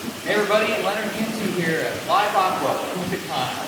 Hey everybody, Leonard here at Live Aqua, Punta Cana.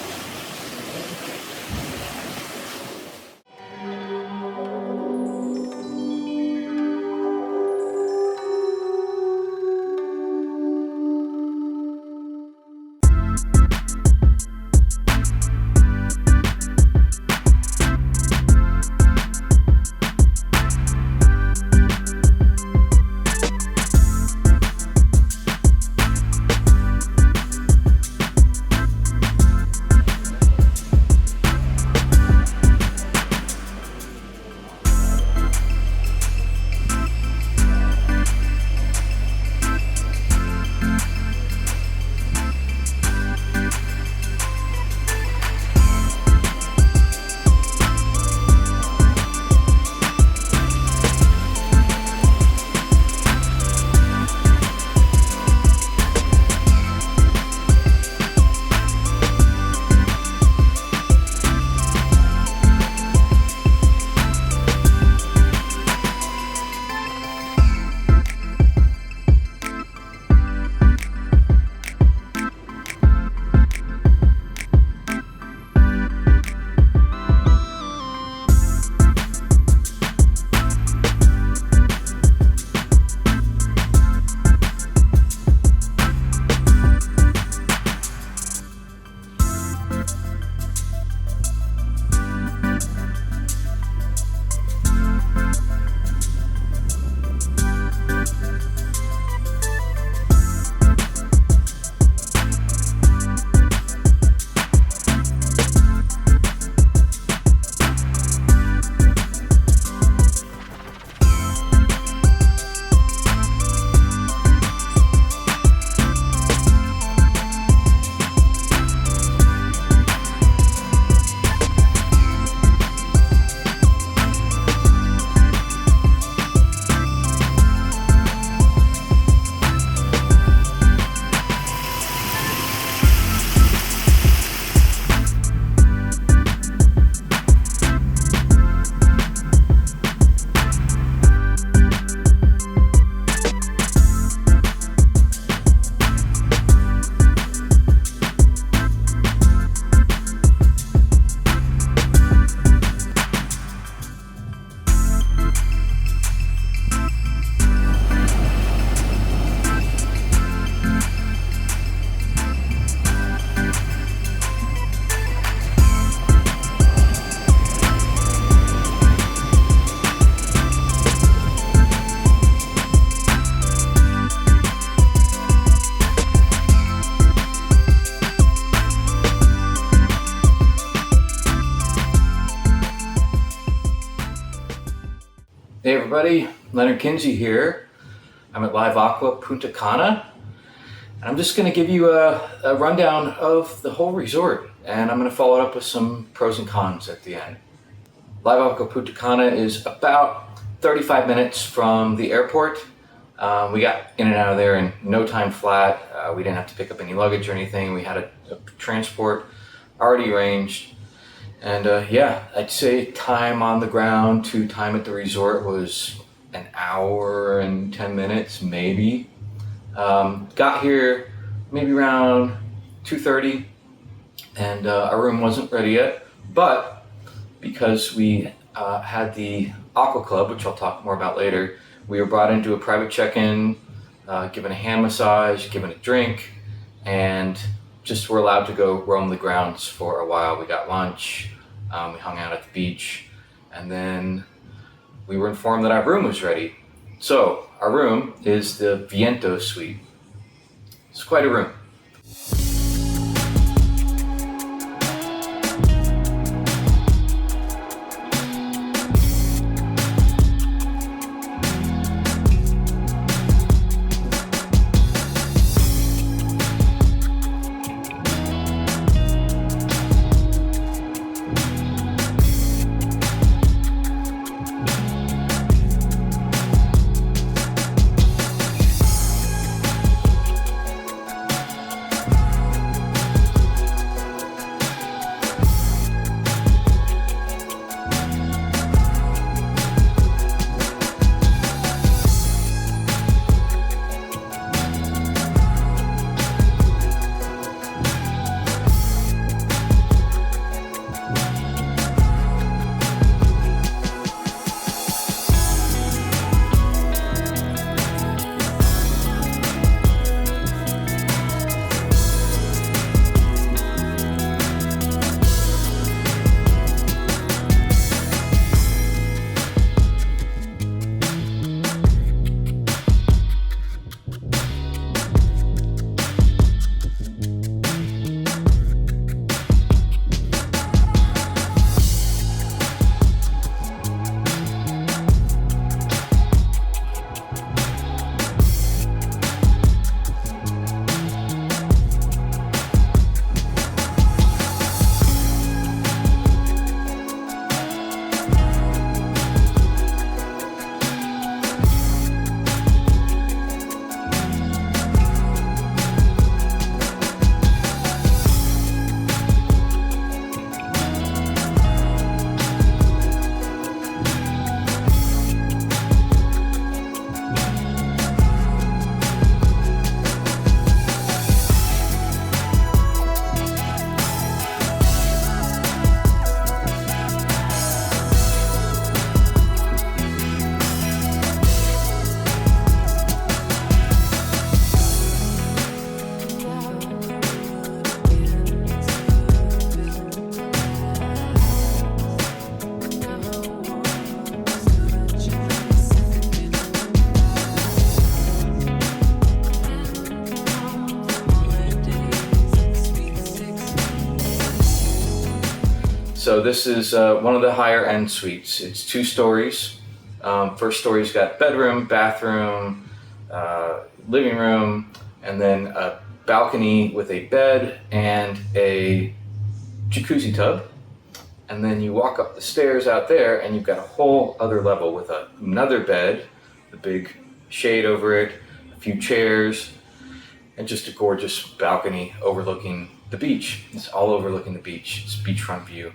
Hey everybody, Leonard here. I'm at Live Aqua Punta Cana, and I'm just going to give you a rundown of the whole resort, and I'm going to follow it up with some pros and cons at the end. Live Aqua Punta Cana is about 35 minutes from the airport. We got in and out of there in no time flat. We didn't have to pick up any luggage or anything. We had a transport already arranged. And yeah, I'd say time on the ground to time at the resort was an hour and 10 minutes, maybe. Got here maybe around 2:30, and our room wasn't ready yet. But because we had the Aqua Club, which I'll talk more about later, we were brought into a private check-in, given a hand massage, given a drink, and just were allowed to go roam the grounds for a while. We got lunch, we hung out at the beach, and then we were informed that our room was ready. So our room is the Viento Suite. It's quite a room. So this is one of the higher end suites. It's 2 stories. First story's got bedroom, bathroom, living room, and then a balcony with a bed and a jacuzzi tub. And then you walk up the stairs out there and you've got a whole other level with another bed, a big shade over it, a few chairs, and just a gorgeous balcony overlooking the beach. It's all overlooking the beach. It's beachfront view.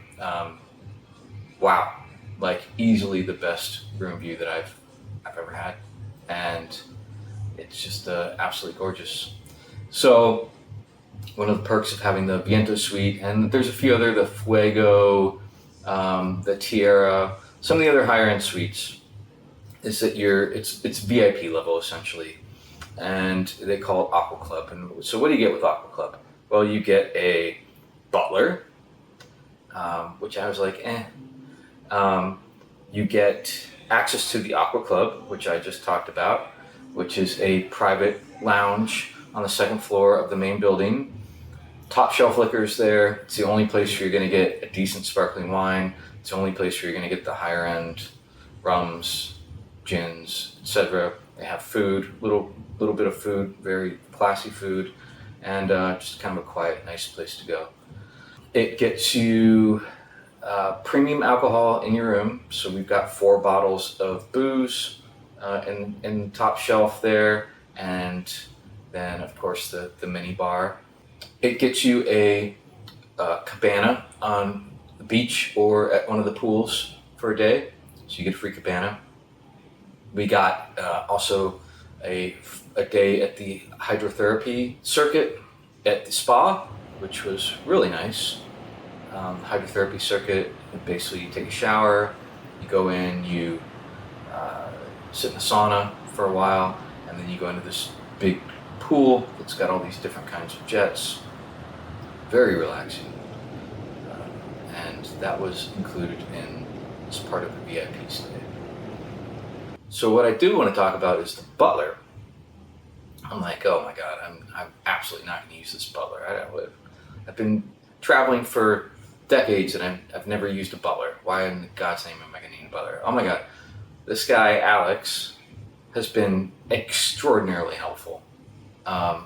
Wow, like easily the best room view that I've ever had, and it's just absolutely gorgeous. So one of the perks of having the Viento Suite, and there's a few other, the Fuego, the Tierra, some of the other higher end suites, is that it's VIP level essentially, and they call it Aqua Club. And so what do you get with Aqua Club? Well, you get a butler, which I was like, eh. You get access to the Aqua Club, which I just talked about, which is a private lounge on the 2nd floor of the main building. Top shelf liquors there. It's the only place where you're going to get a decent sparkling wine. It's the only place where you're going to get the higher end rums, gins, etc. They have food, little bit of food, very classy food, and just kind of a quiet, nice place to go. It gets you premium alcohol in your room. So we've got 4 bottles of booze in top shelf there, and then of course the mini bar. It gets you a cabana on the beach or at one of the pools for a day, so you get a free cabana. We got also a day at the hydrotherapy circuit at the spa, which was really nice. Hydrotherapy circuit, basically you take a shower, you go in, you sit in the sauna for a while, and then you go into this big pool that's got all these different kinds of jets. Very relaxing. And that was included as part of the VIP stay. So what I do want to talk about is the butler. I'm like, oh my God, I'm absolutely not going to use this butler. I've been traveling for decades and I've never used a butler. Why in God's name am I going to need a butler? Oh my God, this guy Alex has been extraordinarily helpful. I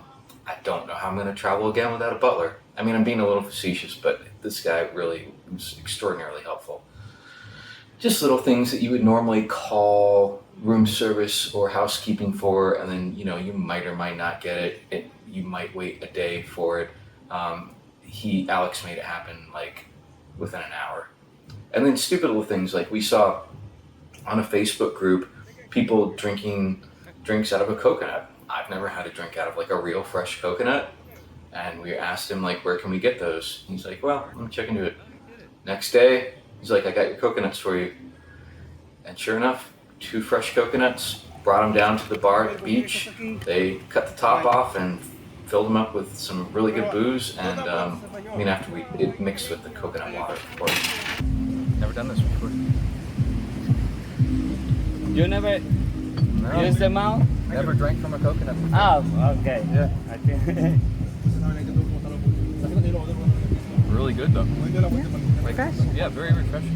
don't know how I'm going to travel again without a butler. I mean, I'm being a little facetious, but this guy really was extraordinarily helpful. Just little things that you would normally call room service or housekeeping for, and then you might or might not get it. You might wait a day for it. Alex made it happen like within an hour. And then stupid little things like we saw on a Facebook group people drinking drinks out of a coconut. I've never had a drink out of like a real fresh coconut, and we asked him like, where can we get those? He's like, well, let me check into it. Next day, he's like, I got your coconuts for you. And sure enough, 2 fresh coconuts, brought them down to the bar at the beach. They cut the top off and filled them up with some really good booze, and after it mixed with the coconut water, of course. Never done this before. You never used them out? Never drank from a coconut before. Oh, okay. Yeah. I think. Really good though. Yeah, very refreshing.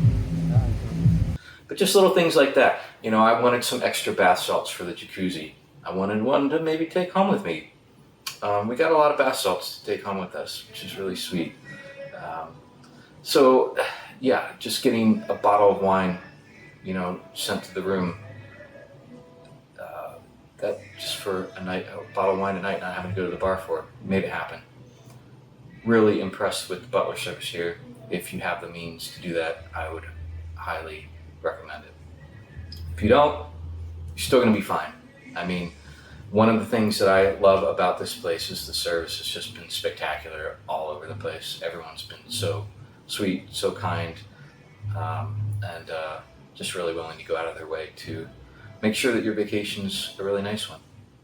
But just little things like that. I wanted some extra bath salts for the jacuzzi. I wanted one to maybe take home with me. We got a lot of bath salts to take home with us, which is really sweet. So, yeah, just getting a bottle of wine, sent to the room. That just for a bottle of wine a night, not having to go to the bar for it, made it happen. Really impressed with the butler service here. If you have the means to do that, I would highly recommend it. If you don't, you're still going to be fine. I mean, one of the things that I love about this place is the service has just been spectacular all over the place. Everyone's been so sweet, so kind, and just really willing to go out of their way to make sure that your vacation's a really nice one.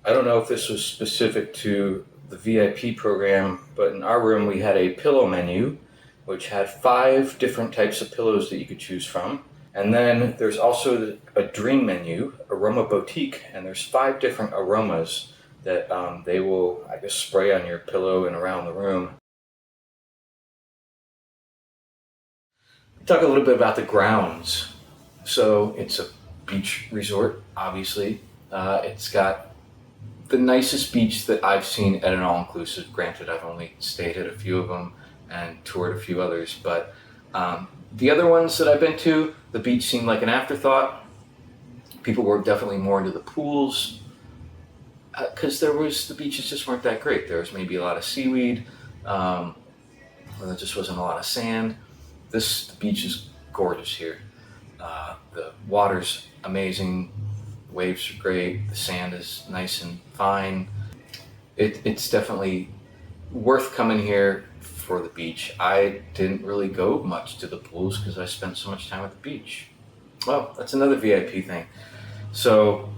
I don't know if this was specific to the VIP program, but in our room we had a pillow menu, which had 5 different types of pillows that you could choose from. And then there's also a dream menu, Aroma Boutique, and there's 5 different aromas that they will, I guess, spray on your pillow and around the room. Talk a little bit about the grounds. So it's a beach resort, obviously. It's got the nicest beach that I've seen at an all-inclusive. Granted, I've only stayed at a few of them and toured a few others, but the other ones that I've been to, the beach seemed like an afterthought. People were definitely more into the pools because the beaches just weren't that great. There was maybe a lot of seaweed, or there just wasn't a lot of sand. The beach is gorgeous here. The water's amazing, waves are great, the sand is nice and fine. It's definitely worth coming here for the beach. I didn't really go much to the pools because I spent so much time at the beach. Well, that's another VIP thing. So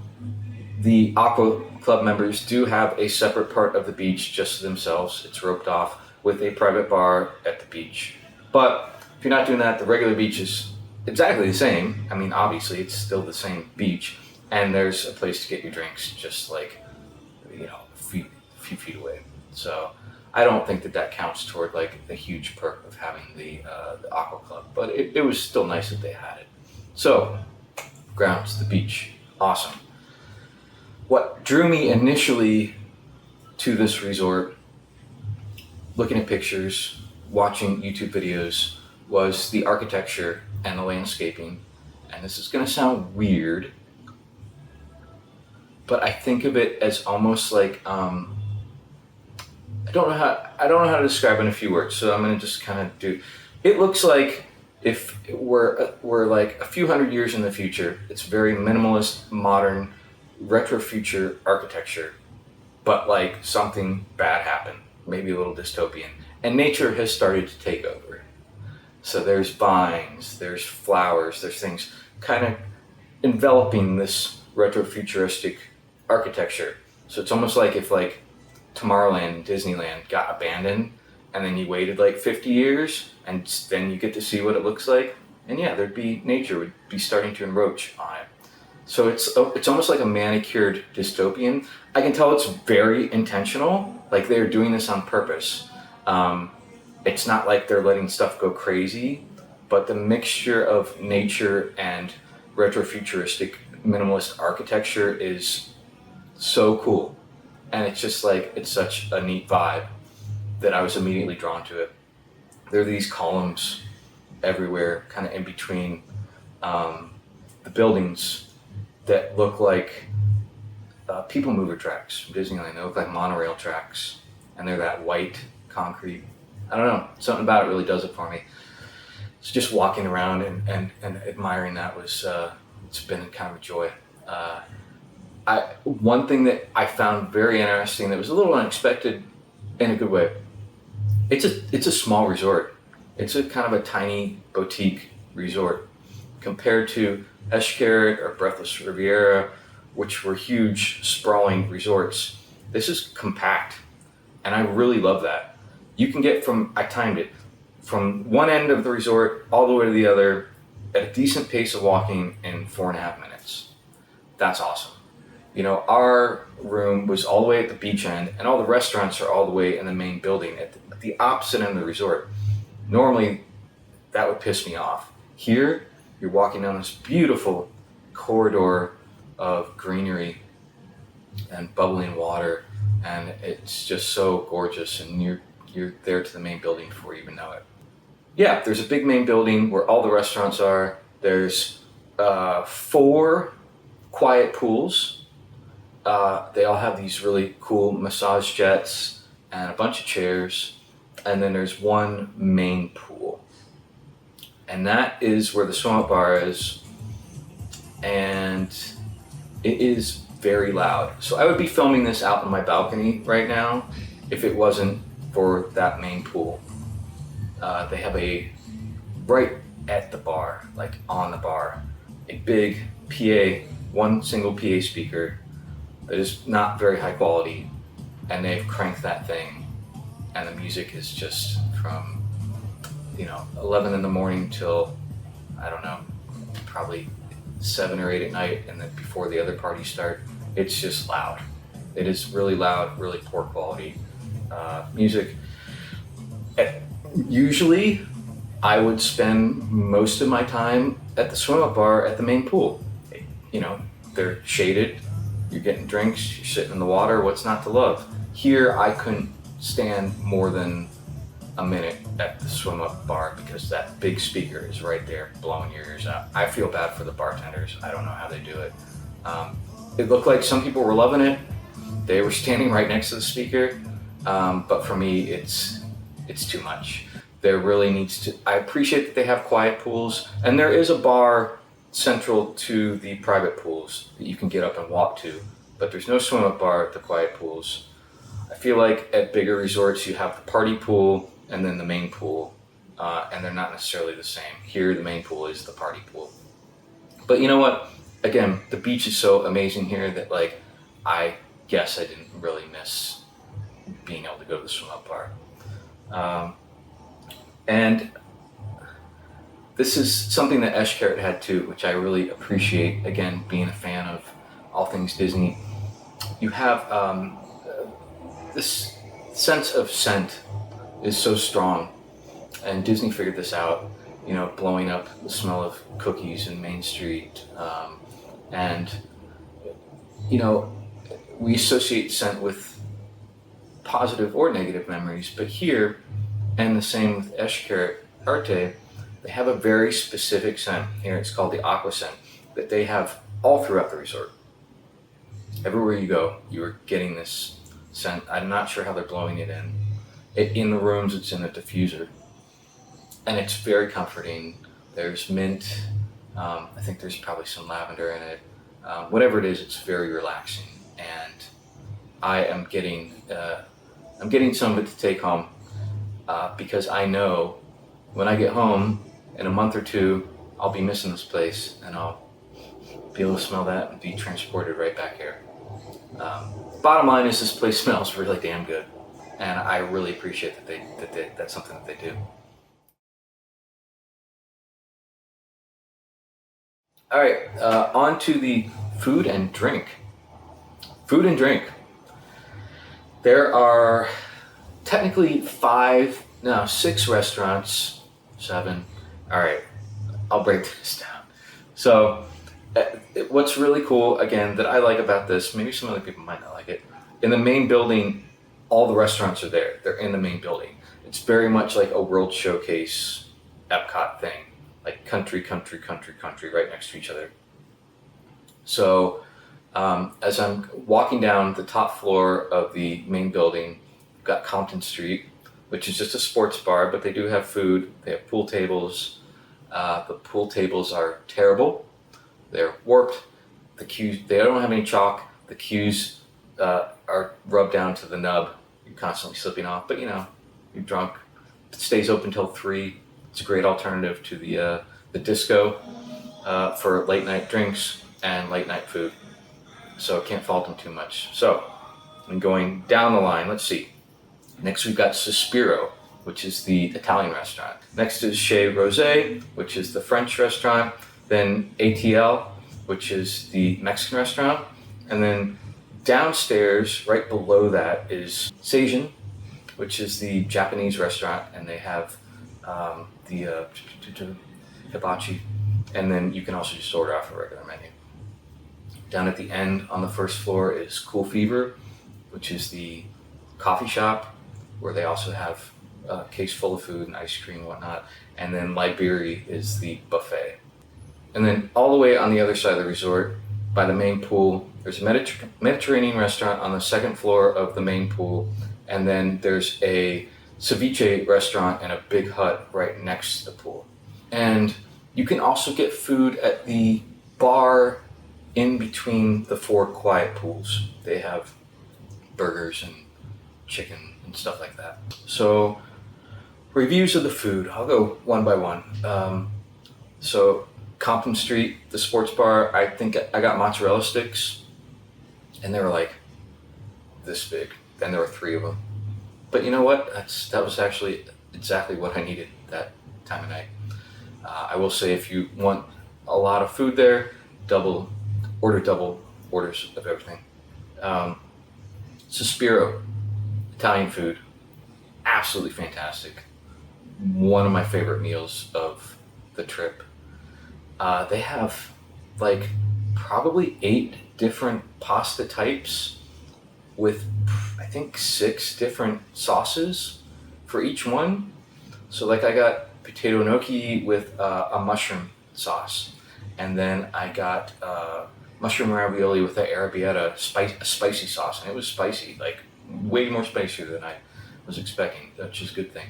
the Aqua Club members do have a separate part of the beach just to themselves. It's roped off with a private bar at the beach. But if you're not doing that, the regular beach is exactly the same. I mean, obviously, it's still the same beach. And there's a place to get your drinks just like, a few feet away. So I don't think that counts toward like the huge perk of having the Aqua Club. But it was still nice that they had it. So, grounds, the beach, awesome. What drew me initially to this resort, looking at pictures, watching YouTube videos, was the architecture and the landscaping. And this is going to sound weird, but I think of it as almost like I don't know how to describe it in a few words. So I'm going to just kind of do. It looks like if we're like a few hundred years in the future. It's very minimalist, modern, retro future architecture, but like something bad happened, maybe a little dystopian, and nature has started to take over. So there's vines, there's flowers, there's things kind of enveloping this retro futuristic architecture. So it's almost like if like Tomorrowland, Disneyland got abandoned and then you waited like 50 years and then you get to see what it looks like. And yeah, nature would be starting to encroach on it. So it's almost like a manicured dystopian. I can tell it's very intentional, like they're doing this on purpose. It's not like they're letting stuff go crazy, but the mixture of nature and retrofuturistic minimalist architecture is so cool. And it's just like, it's such a neat vibe that I was immediately drawn to it. There are these columns everywhere, kind of in between the buildings that look like people mover tracks from Disneyland. They look like monorail tracks, and they're that white concrete. I don't know, something about it really does it for me. So just walking around and admiring that was, it's been kind of a joy. One thing that I found very interesting that was a little unexpected in a good way, it's a small resort. It's a kind of a tiny boutique resort compared to Eschkert or Breathless Riviera, which were huge, sprawling resorts. This is compact, and I really love that. You can get I timed it, from one end of the resort all the way to the other at a decent pace of walking in 4.5 minutes. That's awesome. Our room was all the way at the beach end, and all the restaurants are all the way in the main building at the opposite end of the resort. Normally, that would piss me off. Here, you're walking down this beautiful corridor of greenery and bubbling water, and it's just so gorgeous, and you're there to the main building before you even know it. Yeah, there's a big main building where all the restaurants are. There's 4 quiet pools. They all have these really cool massage jets and a bunch of chairs. And then there's one main pool. And that is where the swim-up bar is. And it is very loud. So I would be filming this out on my balcony right now if it wasn't for that main pool. They have right at the bar, like on the bar, a big PA, one single PA speaker that is not very high quality, and they've cranked that thing, and the music is just from 11 in the morning till, I don't know, probably 7 or 8 at night, and then before the other parties start. It's just loud. It is really loud, really poor quality music. Usually I would spend most of my time at the swim up bar at the main pool. You know, they're shaded, you're getting drinks, you're sitting in the water, what's not to love? Here, I couldn't stand more than a minute at the swim up bar because that big speaker is right there blowing your ears out. I feel bad for the bartenders. I don't know how they do it. It looked like some people were loving it. They were standing right next to the speaker. But for me, it's too much. There really needs to, I appreciate that they have quiet pools, and there is a bar central to the private pools that you can get up and walk to, but there's no swim up bar at the quiet pools. I feel like at bigger resorts, you have the party pool and then the main pool, and they're not necessarily the same. Here, the main pool is the party pool. But you know what? Again, the beach is so amazing here that like, I guess I didn't really miss being able to go to the swim up bar. And this is something that Eshkert had too, which I really appreciate. Again, being a fan of all things Disney, you have this sense of scent is so strong, and Disney figured this out. You know, blowing up the smell of cookies in Main Street, and you know, we associate scent with positive or negative memories, but here, and the same with Eshkert Arte, they have a very specific scent here. It's called the Aqua scent that they have all throughout the resort. Everywhere you go, you are getting this scent. I'm not sure how they're blowing it in. In the rooms, it's in a diffuser, and it's very comforting. There's mint. I think there's probably some lavender in it. Whatever it is, it's very relaxing, and I am getting some of it to take home because I know when I get home in a month or two, I'll be missing this place, and I'll be able to smell that and be transported right back here. Bottom line is, this place smells really damn good, and I really appreciate that that's something that they do. All right, on to the food and drink. Food and drink. There are technically 6 restaurants, 7. All right, I'll break this down. So what's really cool, again, that I like about this, maybe some other people might not like it, in the main building, all the restaurants are there. They're in the main building. It's very much like a World Showcase Epcot thing, like country, right next to each other. So as I'm walking down the top floor of the main building, you've got Compton Street, which is just a sports bar, but they do have food. They have pool tables. The pool tables are terrible. They're warped. The cues, they don't have any chalk. The cues are rubbed down to the nub. You're constantly slipping off, but you know, you're drunk. It stays open till 3. It's a great alternative to the disco for late night drinks and late night food. So can't fault them too much. So I'm going down the line. Let's see. Next we've got Sospiro, which is the Italian restaurant. Next is Chez Rosé, which is the French restaurant. Then ATL, which is the Mexican restaurant. And then downstairs, right below that, is Seijin, which is the Japanese restaurant, and they have the hibachi. And then you can also just order off a regular menu. Down at the end on the first floor is Cool Fever, which is the coffee shop where they also have a case full of food and ice cream and whatnot. And then Liberi is the buffet. And then all the way on the other side of the resort, by the main pool, there's a Mediterranean restaurant on the second floor of the main pool. And then there's a ceviche restaurant and a big hut right next to the pool. And you can also get food at the bar in between the 4 quiet pools. They have burgers and chicken and stuff like that. So reviews of the food, I'll go one by one. So Compton Street, the sports bar, I think I got mozzarella sticks, and they were like this big. Then there were 3 of them. But you know what? That was actually exactly what I needed that time of night. I will say, if you want a lot of food there, order double orders of everything. Sospiro, Italian food, absolutely fantastic. one of my favorite meals of the trip. They have like probably 8 different pasta types with I think 6 different sauces for each one. So like I got potato gnocchi with a mushroom sauce, and then I got mushroom ravioli with the arrabbiata spicy sauce, and it was spicy, like way more spicier than I was expecting, which is a good thing.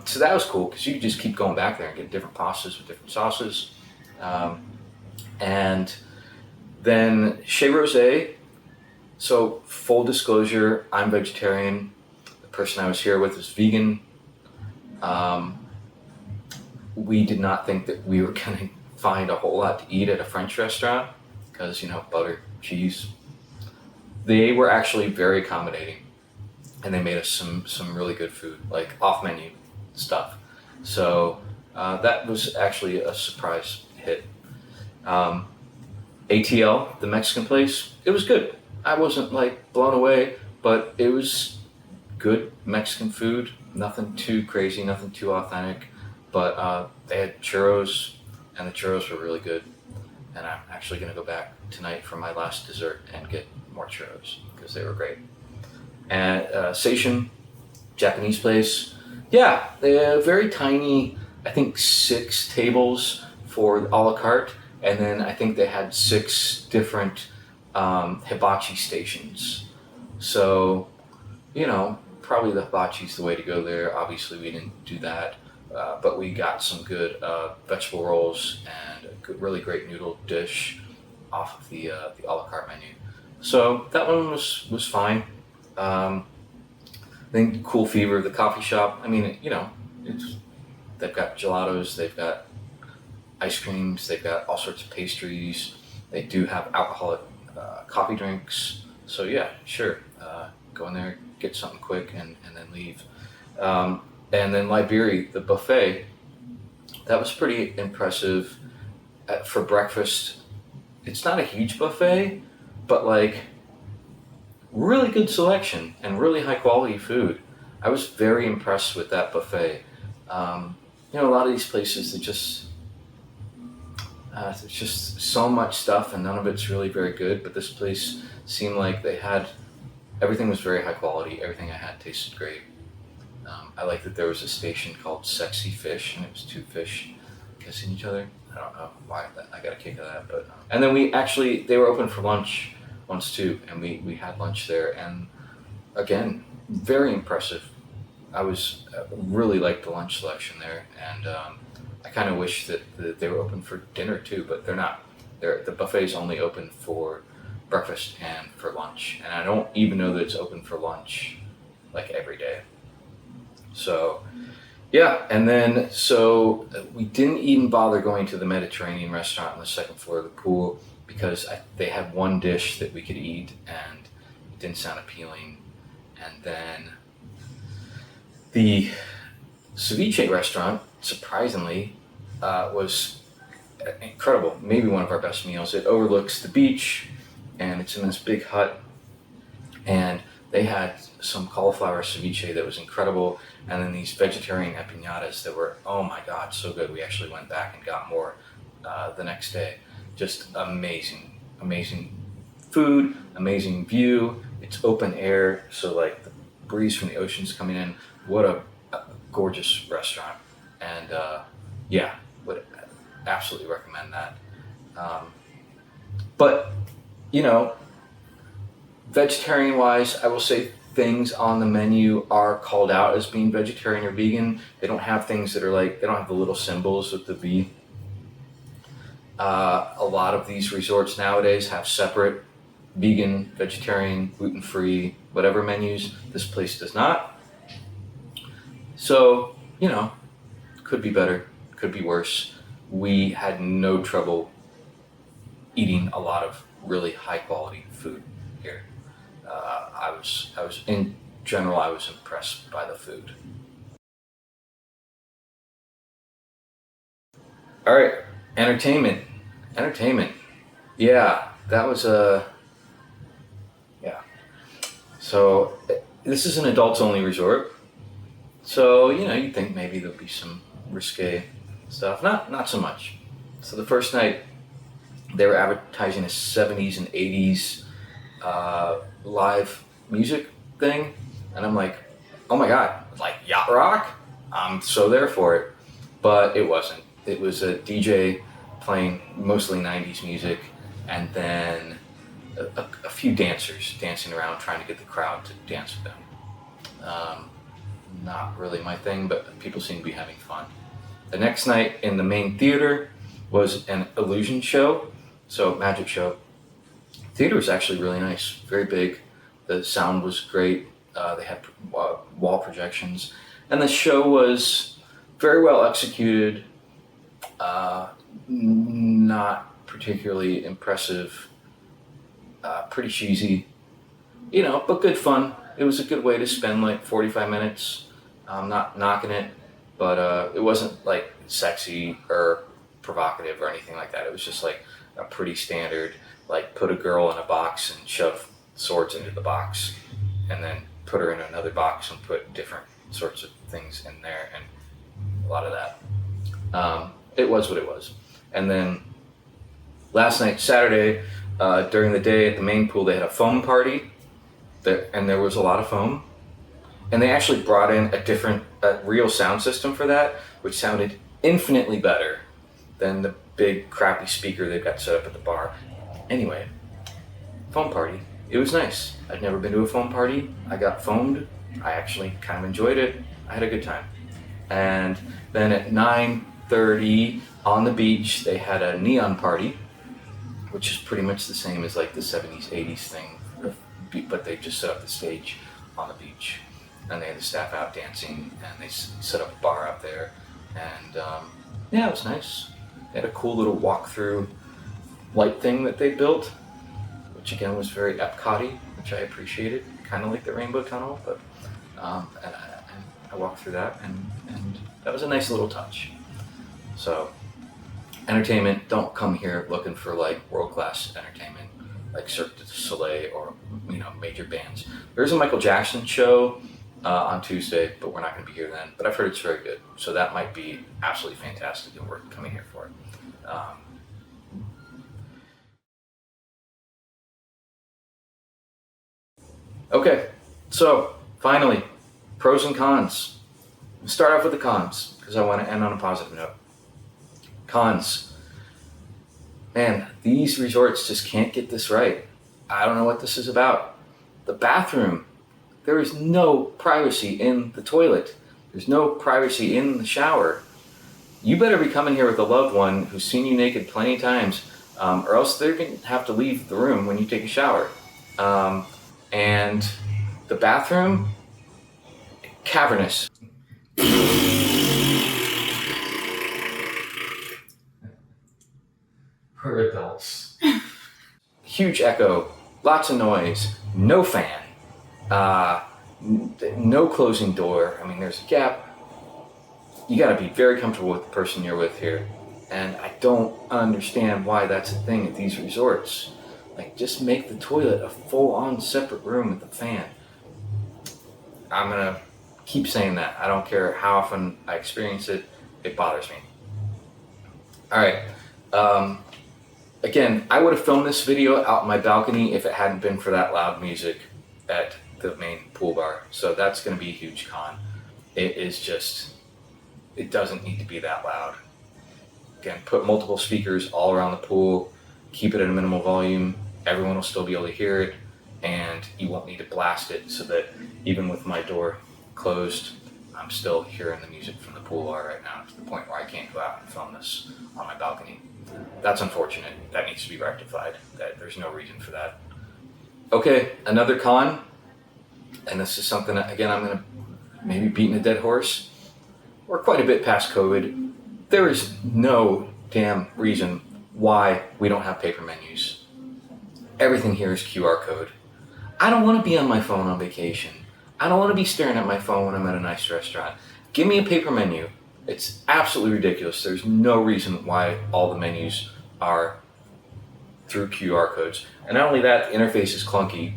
So that was cool because you could just keep going back there and get different pastas with different sauces. And then Chez Rosé. So full disclosure, I'm vegetarian. The person I was here with is vegan. We did not think that we were going to find a whole lot to eat at a French restaurant because, butter, cheese. They were actually very accommodating, and they made us some really good food, like off-menu stuff. So that was actually a surprise hit. ATL, the Mexican place, it was good. I wasn't like blown away, but it was good Mexican food. Nothing too crazy, nothing too authentic. But they had churros, and the churros were really good. And I'm actually going to go back tonight for my last dessert and get more churros because they were great. And Seishin, Japanese place. Yeah, they have very tiny, I think 6 tables for a la carte. And then I think they had 6 different hibachi stations. So, probably the hibachi's the way to go there. Obviously, we didn't do that. But we got some good vegetable rolls and a really great noodle dish off of the a la carte menu. So that one was fine. Then Cool Fever, the coffee shop. I mean, they've got gelatos, they've got ice creams, they've got all sorts of pastries. They do have alcoholic coffee drinks. So yeah, sure, go in there, get something quick, and then leave. And then Liberia, the buffet, that was pretty impressive. For breakfast, it's not a huge buffet, but like really good selection and really high quality food. I was very impressed with that buffet. A lot of these places, there's just so much stuff and none of it's really very good, but this place seemed like everything was very high quality. Everything I had tasted great. I like that there was a station called Sexy Fish, and it was 2 fish kissing each other. I don't know why I got a kick of that, but and then they were open for lunch once too, and we had lunch there, and again, very impressive. I really liked the lunch selection there, and I kind of wish that they were open for dinner too, but they're not. The buffet's only open for breakfast and for lunch, and I don't even know that it's open for lunch like every day. So, yeah, and then so we didn't even bother going to the Mediterranean restaurant on the second floor of the pool because they had one dish that we could eat and it didn't sound appealing. And then the ceviche restaurant, surprisingly, was incredible. Maybe one of our best meals. It overlooks the beach and it's in this big hut. And they had some cauliflower ceviche that was incredible, and then these vegetarian empanadas that were, oh my God, so good. We actually went back and got more the next day. Just amazing, amazing food, amazing view. It's open air, so like the breeze from the ocean's coming in. What a gorgeous restaurant, and would absolutely recommend that. But vegetarian wise, I will say things on the menu are called out as being vegetarian or vegan. They don't have things that are they don't have the little symbols with the V. A lot of these resorts nowadays have separate vegan, vegetarian, gluten-free, whatever menus. This place does not. So, could be better, could be worse. We had no trouble eating a lot of really high quality food here. I was in general, I was impressed by the food. All right, entertainment. Yeah, that was yeah. So this is an adults only resort. So, you'd think maybe there'll be some risque stuff. Not so much. So the first night, they were advertising a 70s and 80s live music thing. And I'm like, oh my God, like yacht rock? I'm so there for it. But it wasn't. It was a DJ playing mostly 90s music, and then a few dancers dancing around trying to get the crowd to dance with them. Not really my thing, but people seem to be having fun. The next night in the main theater was an illusion show, so magic show. Theater was actually really nice, very big. The sound was great. They had wall projections, and the show was very well executed. Not particularly impressive. Pretty cheesy, but good fun. It was a good way to spend like 45 minutes. I'm not knocking it, but it wasn't like sexy or provocative or anything like that. It was just like a pretty standard, like put a girl in a box and shove swords into the box, and then put her in another box and put different sorts of things in there, and a lot of that. It was what it was. And then last night, Saturday, during the day at the main pool, they had a foam party, and there was a lot of foam. And they actually brought in a real sound system for that, which sounded infinitely better than the big crappy speaker they've got set up at the bar. Anyway, foam party. It was nice. I'd never been to a foam party. I got foamed. I actually kind of enjoyed it. I had a good time. And then at 9:30 on the beach, they had a neon party, which is pretty much the same as like the 70s, 80s thing, but they just set up the stage on the beach. And they had the staff out dancing, and they set up a bar out there. And it was nice. They had a cool little walk-through light thing that they built, which again was very Epcot-y, which I appreciated, kind of like the Rainbow Tunnel, but and I walked through that, and that was a nice little touch. So, entertainment, don't come here looking for like world-class entertainment, like Cirque du Soleil or major bands. There's a Michael Jackson show on Tuesday, but we're not going to be here then. But I've heard it's very good, so that might be absolutely fantastic and worth coming here for. Okay, so finally, pros and cons. Let's start off with the cons, because I want to end on a positive note. Cons. Man, these resorts just can't get this right. I don't know what this is about. The bathroom. There is no privacy in the toilet. There's no privacy in the shower. You better be coming here with a loved one who's seen you naked plenty of times, or else they're going to have to leave the room when you take a shower. And the bathroom, cavernous. For adults. Huge echo, lots of noise, no fan, no closing door. I mean, there's a gap. You gotta be very comfortable with the person you're with here. And I don't understand why that's a thing at these resorts. Like, just make the toilet a full-on separate room with a fan. I'm gonna keep saying that. I don't care how often I experience it. It bothers me. All right. Again, I would have filmed this video out in my balcony if it hadn't been for that loud music at the main pool bar. So that's gonna be a huge con. It is just, it doesn't need to be that loud. Again, put multiple speakers all around the pool, keep it at a minimal volume. Everyone will still be able to hear it, and you won't need to blast it so that even with my door closed, I'm still hearing the music from the pool bar right now, to the point where I can't go out and film this on my balcony. That's unfortunate. That needs to be rectified. There's no reason for that. Okay, another con, and this is something that, again, I'm gonna maybe beating a dead horse. We're quite a bit past COVID. There is no damn reason why we don't have paper menus. Everything here is QR code. I don't want to be on my phone on vacation. I don't want to be staring at my phone when I'm at a nice restaurant. Give me a paper menu. It's absolutely ridiculous. There's no reason why all the menus are through QR codes. And not only that, the interface is clunky.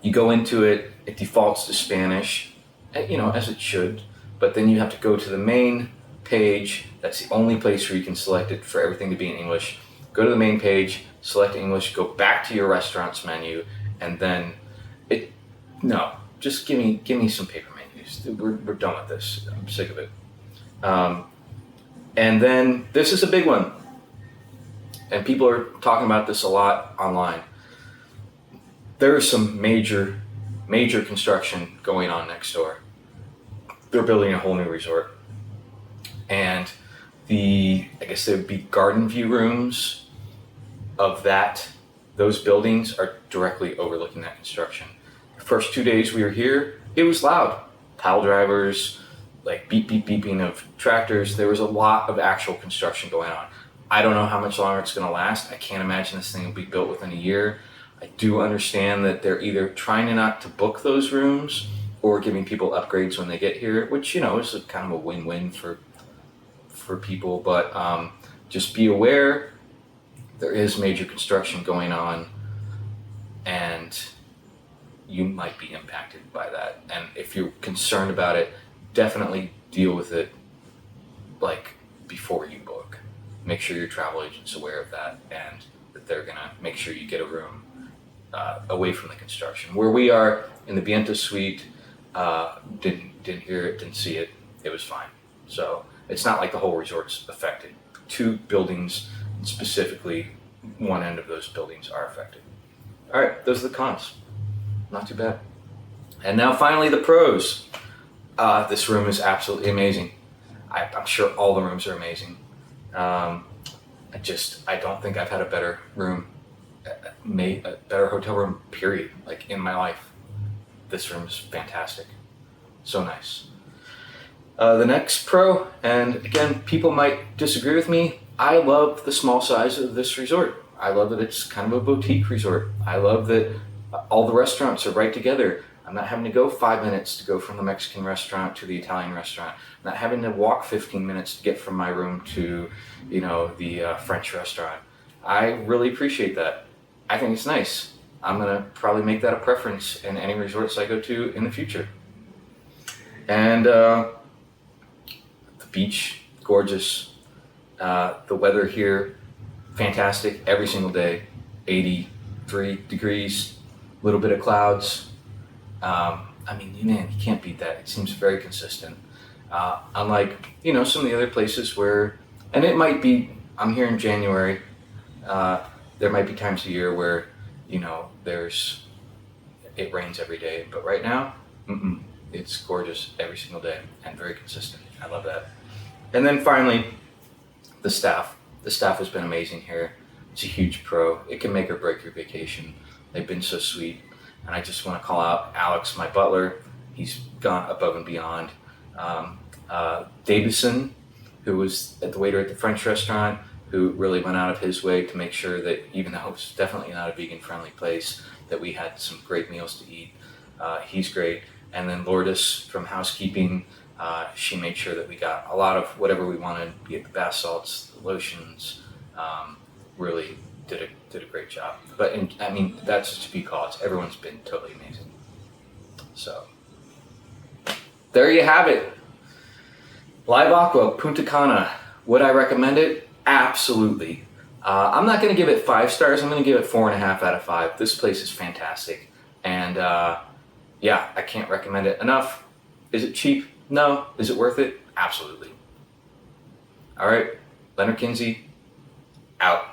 You go into it, it defaults to Spanish, as it should. But then you have to go to the main page. That's the only place where you can select it for everything to be in English. Go to the main page, select English, go back to your restaurant's menu, and then just give me some paper menus. We're done with this. I'm sick of it. And then this is a big one, and people are talking about this a lot online. There is some major construction going on next door. They're building a whole new resort, and I guess there would be garden view rooms of those buildings are directly overlooking that construction. The first 2 days we were here, it was loud. Pile drivers, like beeping of tractors. There was a lot of actual construction going on. I don't know how much longer it's going to last. I can't imagine this thing will be built within a year. I do understand that they're either trying not to book those rooms or giving people upgrades when they get here, which, is kind of a win-win for people. But just be aware, there is major construction going on, and you might be impacted by that. And if you're concerned about it, definitely deal with it before you book. Make sure your travel agent's aware of that, and that they're gonna make sure you get a room away from the construction. Where we are in the Viento Suite, didn't hear it, didn't see it. It was fine. So it's not like the whole resort's affected. 2 buildings, specifically one end of those buildings, are affected. All right, those are the cons. Not too bad. And now finally the pros. This room is absolutely amazing. I'm sure all the rooms are amazing. I don't think I've had a better room, a better hotel room, period, in my life. This room is fantastic. So nice. The next pro, and again, people might disagree with me, I love the small size of this resort. I love that it's kind of a boutique resort. I love that all the restaurants are right together. I'm not having to go 5 minutes to go from the Mexican restaurant to the Italian restaurant. I'm not having to walk 15 minutes to get from my room to, the French restaurant. I really appreciate that. I think it's nice. I'm gonna probably make that a preference in any resorts I go to in the future. And the beach, gorgeous. The weather here, fantastic every single day. 83 degrees, little bit of clouds. You can't beat that. It seems very consistent. Unlike, some of the other places where, and it might be, I'm here in January, there might be times a year where, it rains every day. But right now, it's gorgeous every single day and very consistent. I love that. And then finally, the staff. The staff has been amazing here. It's a huge pro. It can make or break your vacation. They've been so sweet. And I just want to call out Alex, my butler. He's gone above and beyond. Davison, who was the waiter at the French restaurant, who really went out of his way to make sure that, even though it's definitely not a vegan-friendly place, that we had some great meals to eat. He's great. And then Lourdes from housekeeping, she made sure that we got a lot of whatever we wanted, be it the bath salts, the lotions. Really did a great job. But that's just a few calls. Everyone's been totally amazing. So there you have it. Live Aqua, Punta Cana. Would I recommend it? Absolutely. I'm not going to give it 5 stars. I'm going to give it 4.5 out of 5. This place is fantastic. And I can't recommend it enough. Is it cheap? No. Is it worth it? Absolutely. All right. Leonard Kinsey, out.